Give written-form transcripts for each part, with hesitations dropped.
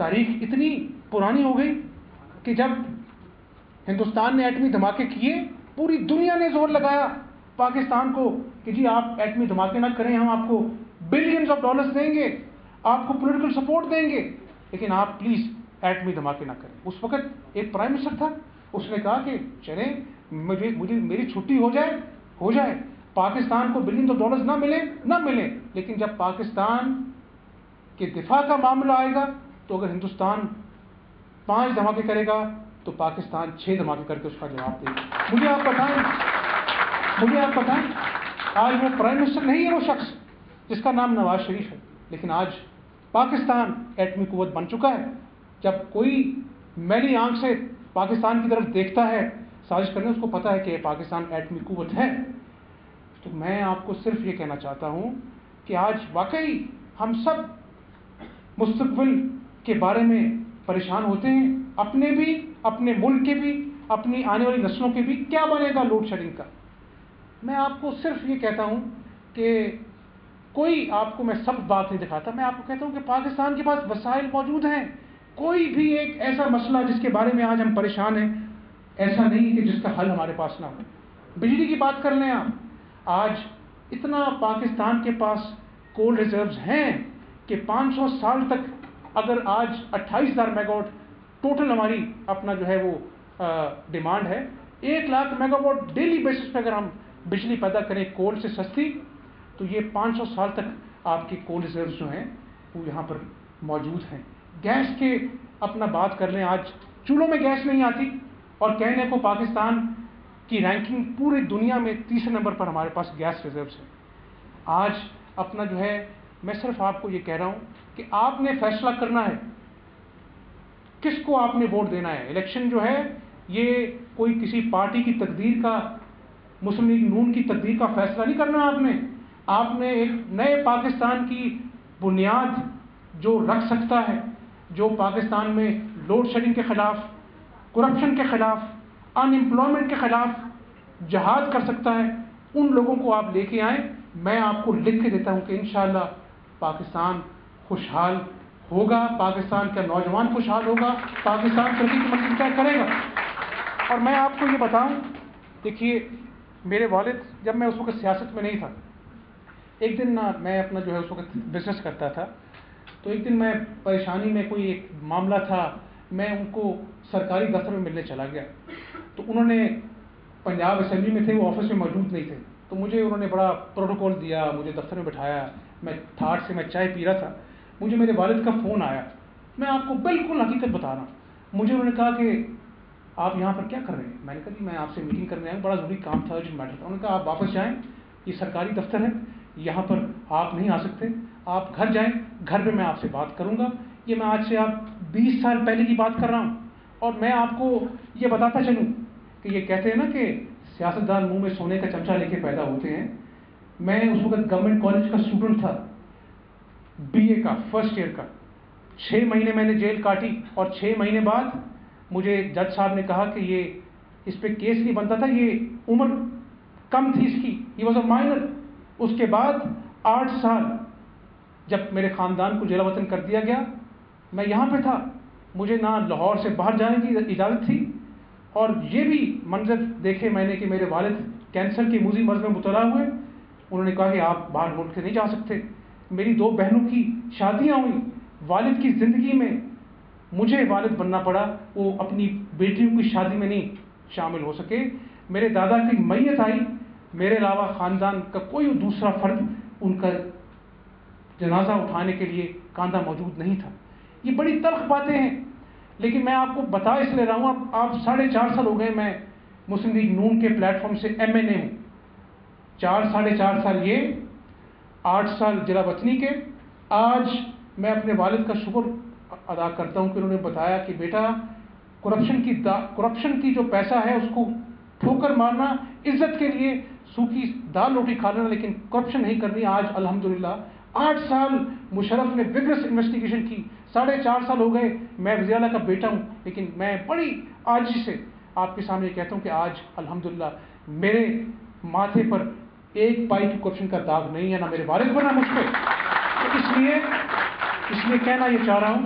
تاریخ اتنی پرانی ہو گئی کہ جب ہندوستان نے ایٹمی دھماکے کیے پوری دنیا نے زور لگایا پاکستان کو کہ جی آپ ایٹمی دھماکے نہ کریں، ہم آپ کو بلینز آف ڈالرز دیں گے، آپ کو پولیٹیکل سپورٹ دیں گے، لیکن آپ پلیز ایٹمی دھماکے نہ کریں۔ اس وقت ایک پرائم منسٹر تھا، اس نے کہا کہ چلیں مجھے میری چھٹی ہو جائے، پاکستان کو بلینز آف ڈالرز نہ ملیں، لیکن جب پاکستان کے دفاع کا معاملہ آئے گا تو اگر ہندوستان 5 دھماکے کرے گا تو پاکستان 6 دھماکے کر کے اس کا جواب دے گا۔ مجھے آپ بتائیں آج وہ پرائم منسٹر نہیں ہے وہ شخص جس کا نام نواز شریف ہے، لیکن آج پاکستان ایٹمی قوت بن چکا ہے۔ جب کوئی میلی آنکھ سے پاکستان کی طرف دیکھتا ہے سازش کرنے، اس کو پتا ہے کہ پاکستان ایٹمی قوت ہے۔ تو میں آپ کو صرف یہ کہنا چاہتا ہوں کہ آج واقعی ہم سب مستقبل کے بارے میں پریشان ہوتے ہیں، اپنے بھی، اپنے ملک کے بھی، اپنی آنے والی نسلوں کے بھی۔ کیا بنے گا لوڈ شیڈنگ کا؟ میں آپ کو صرف یہ کہتا ہوں کہ کوئی آپ کو میں سب بات نہیں دکھاتا، میں آپ کو کہتا ہوں کہ پاکستان کے پاس وسائل موجود ہیں۔ کوئی بھی ایک ایسا مسئلہ جس کے بارے میں آج ہم پریشان ہیں ایسا نہیں کہ جس کا حل ہمارے پاس نہ ہو۔ بجلی کی بات کر لیں آپ، آج اتنا پاکستان کے پاس کول ریزروز ہیں کہ 500 سال تک اگر آج 28,000 میگا واٹ ٹوٹل ہماری اپنا جو ہے وہ ڈیمانڈ ہے، 1 lakh mega what daily basis پہ اگر ہم بجلی پیدا کریں کول سے سستی، تو یہ 500 سال تک آپ کی کول ریزروز جو ہیں وہ یہاں پر موجود ہیں۔ گیس کے اپنا بات کر لیں، آج چولہوں میں گیس نہیں آتی اور کہنے کو پاکستان کی رینکنگ پوری دنیا میں 3رے نمبر پر ہمارے پاس گیس ریزروز ہے۔ آج اپنا جو ہے میں صرف آپ کو یہ کہہ رہا ہوں کہ آپ نے فیصلہ کرنا ہے کس کو آپ نے ووٹ دینا ہے۔ الیکشن جو ہے یہ کوئی کسی پارٹی کی تقدیر کا، مسلم لیگ نون کی تقدیر کا فیصلہ نہیں کرنا آپ نے ایک نئے پاکستان کی بنیاد جو رکھ سکتا ہے، جو پاکستان میں لوڈ شیڈنگ کے خلاف، کرپشن کے خلاف، ان امپلائمنٹ کے خلاف جہاد کر سکتا ہے، ان لوگوں کو آپ لے کے آئیں۔ میں آپ کو لکھ کے دیتا ہوں کہ انشاءاللہ پاکستان خوشحال ہوگا، پاکستان کا نوجوان خوشحال ہوگا، پاکستان ترقی کی منزل طے کرے گا۔ اور میں آپ کو یہ بتاؤں، دیکھیے میرے والد جب میں اس وقت سیاست میں نہیں تھا، ایک دن میں اپنا جو ہے اس وقت بزنس کرتا تھا، تو ایک دن میں پریشانی میں کوئی ایک معاملہ تھا، میں ان کو سرکاری دفتر میں ملنے چلا گیا، تو انہوں نے پنجاب اسمبلی میں تھے، وہ آفس میں موجود نہیں تھے، تو مجھے انہوں نے بڑا پروٹوکول دیا، مجھے دفتر میں بٹھایا، میں ٹھاٹھ سے میں چائے پی رہا تھا، مجھے میرے والد کا فون آیا، میں آپ کو بالکل حقیقت بتا رہا ہوں۔ مجھے انہوں نے کہا کہ آپ یہاں پر کیا کر رہے ہیں؟ میں نے کہا جی میں آپ سے میٹنگ کرنے آیا ہوں، بڑا ضروری کام تھا، ارجنٹ میٹر تھا۔ انہوں نے کہا آپ واپس جائیں، یہ سرکاری دفتر ہے، یہاں پر آپ نہیں آ سکتے، آپ گھر جائیں، گھر پہ میں آپ سے بات کروں گا۔ یہ میں آج سے آپ 20 سال پہلے کی بات کر رہا ہوں، اور میں آپ کو یہ بتاتا چلوں کہ یہ کہتے ہیں نا کہ سیاستدان منہ میں سونے کا چمچہ لے کے پیدا ہوتے ہیں۔ میں اس وقت گورنمنٹ کالج کا اسٹوڈنٹ تھا، BA کا فرسٹ ایئر کا، 6 مہینے میں نے جیل کاٹی، اور 6 مہینے بعد مجھے جج صاحب نے کہا کہ یہ اس پہ کیس نہیں بنتا تھا، یہ عمر کم تھی اس کی، ہی واز اے مائنر۔ اس کے بعد 8 سال جب میرے خاندان کو جلا وطن کر دیا گیا، میں یہاں پہ تھا، مجھے نہ لاہور سے باہر جانے کی اجازت تھی، اور یہ بھی منظر دیکھے میں نے کہ میرے والد کینسر کی موذی مرض میں مبتلا ہوئے، انہوں نے کہا کہ آپ باہر ملک سے نہیں جا سکتے۔ میری 2 بہنوں کی شادیاں ہوئیں، والد کی زندگی میں مجھے والد بننا پڑا، وہ اپنی بیٹیوں کی شادی میں نہیں شامل ہو سکے۔ میرے دادا کی میت آئی، میرے علاوہ خاندان کا کوئی دوسرا فرد ان کا جنازہ اٹھانے کے لیے کاندھا موجود نہیں تھا۔ یہ بڑی تلخ باتیں ہیں، لیکن میں آپ کو بتا اس لیے رہا ہوں، آپ 4.5 سال ہو گئے میں مسلم لیگ نون کے پلیٹ فارم سے MNA ہوں، 4.5 سال یہ، 8 سال جلا وطنی کے۔ آج میں اپنے والد کا شکر ادا کرتا ہوں کہ انہوں نے بتایا کہ بیٹا کرپشن کی جو پیسہ ہے اس کو ٹھوکر مارنا، عزت کے لیے سوکھی دال روٹی کھا لینا، لیکن کرپشن نہیں کرنی۔ آج الحمدللہ 8 سال مشرف نے وگرس انویسٹیگیشن کی، 4.5 سال ہو گئے، میں وزیر اعلیٰ کا بیٹا ہوں، لیکن میں بڑی عاجزی سے آپ کے سامنے کہتا ہوں کہ آج الحمدللہ میرے ماتھے پر ایک پائی کی کرپشن کا داغ نہیں ہے، نہ میرے والد بنا مجھ پہ۔ تو اس لیے کہنا یہ چاہ رہا ہوں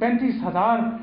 35,000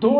2